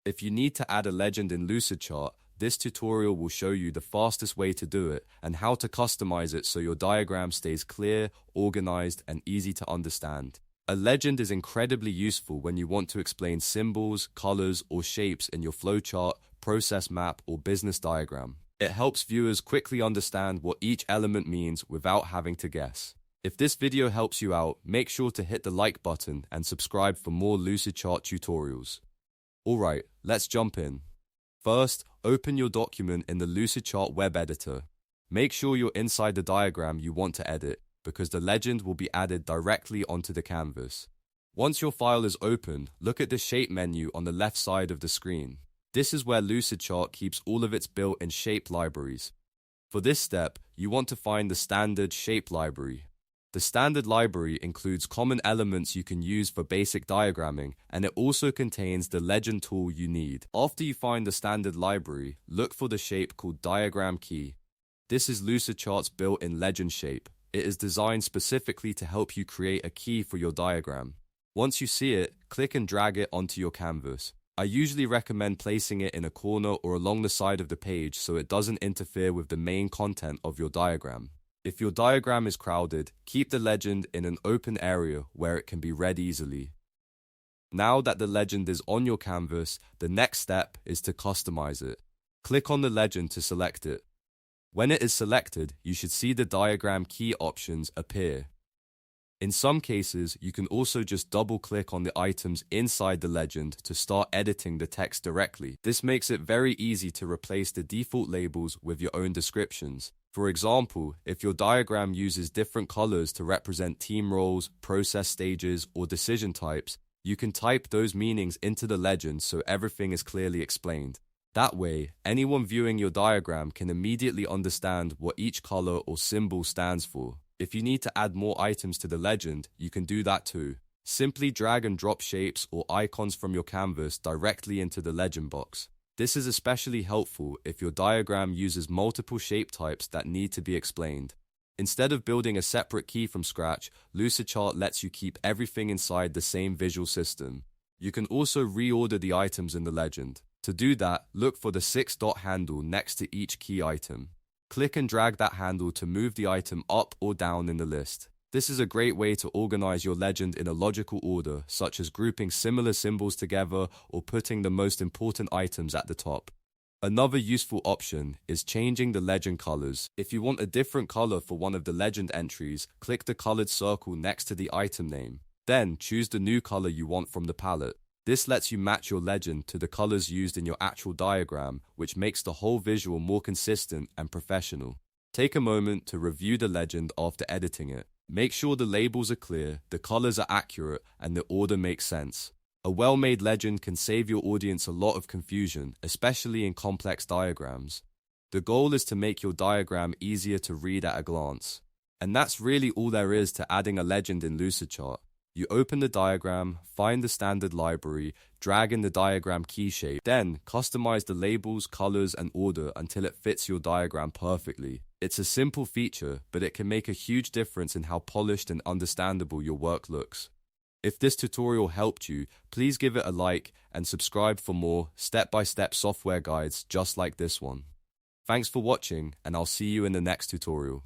If you need to add a legend in Lucidchart, this tutorial will show you the fastest way to do it and how to customize it so your diagram stays clear, organized, and easy to understand. A legend is incredibly useful when you want to explain symbols, colors, or shapes in your flowchart, process map, or business diagram. It helps viewers quickly understand what each element means without having to guess. If this video helps you out, make sure to hit the like button and subscribe for more Lucidchart tutorials. Alright, let's jump in. First, open your document in the Lucidchart web editor. Make sure you're inside the diagram you want to edit, because the legend will be added directly onto the canvas. Once your file is open, look at the shape menu on the left side of the screen. This is where Lucidchart keeps all of its built-in shape libraries. For this step, you want to find the standard shape library. The standard library includes common elements you can use for basic diagramming, and it also contains the legend tool you need. After you find the standard library, look for the shape called diagram key. This is Lucidchart's built-in legend shape. It is designed specifically to help you create a key for your diagram. Once you see it, click and drag it onto your canvas. I usually recommend placing it in a corner or along the side of the page so it doesn't interfere with the main content of your diagram. If your diagram is crowded, keep the legend in an open area where it can be read easily. Now that the legend is on your canvas, the next step is to customize it. Click on the legend to select it. When it is selected, you should see the diagram key options appear. In some cases, you can also just double-click on the items inside the legend to start editing the text directly. This makes it very easy to replace the default labels with your own descriptions. For example, if your diagram uses different colors to represent team roles, process stages, or decision types, you can type those meanings into the legend so everything is clearly explained. That way, anyone viewing your diagram can immediately understand what each color or symbol stands for. If you need to add more items to the legend, you can do that too. Simply drag and drop shapes or icons from your canvas directly into the legend box. This is especially helpful if your diagram uses multiple shape types that need to be explained. Instead of building a separate key from scratch, Lucidchart lets you keep everything inside the same visual system. You can also reorder the items in the legend. To do that, look for the 6-dot handle next to each key item. Click and drag that handle to move the item up or down in the list. This is a great way to organize your legend in a logical order, such as grouping similar symbols together or putting the most important items at the top. Another useful option is changing the legend colors. If you want a different color for one of the legend entries, click the colored circle next to the item name. Then choose the new color you want from the palette. This lets you match your legend to the colors used in your actual diagram, which makes the whole visual more consistent and professional. Take a moment to review the legend after editing it. Make sure the labels are clear, the colors are accurate, and the order makes sense. A well-made legend can save your audience a lot of confusion, especially in complex diagrams. The goal is to make your diagram easier to read at a glance. And that's really all there is to adding a legend in Lucidchart. You open the diagram, find the standard library, drag in the diagram key shape, then customize the labels, colors, and order until it fits your diagram perfectly. It's a simple feature, but it can make a huge difference in how polished and understandable your work looks. If this tutorial helped you, please give it a like and subscribe for more step-by-step software guides just like this one. Thanks for watching, and I'll see you in the next tutorial.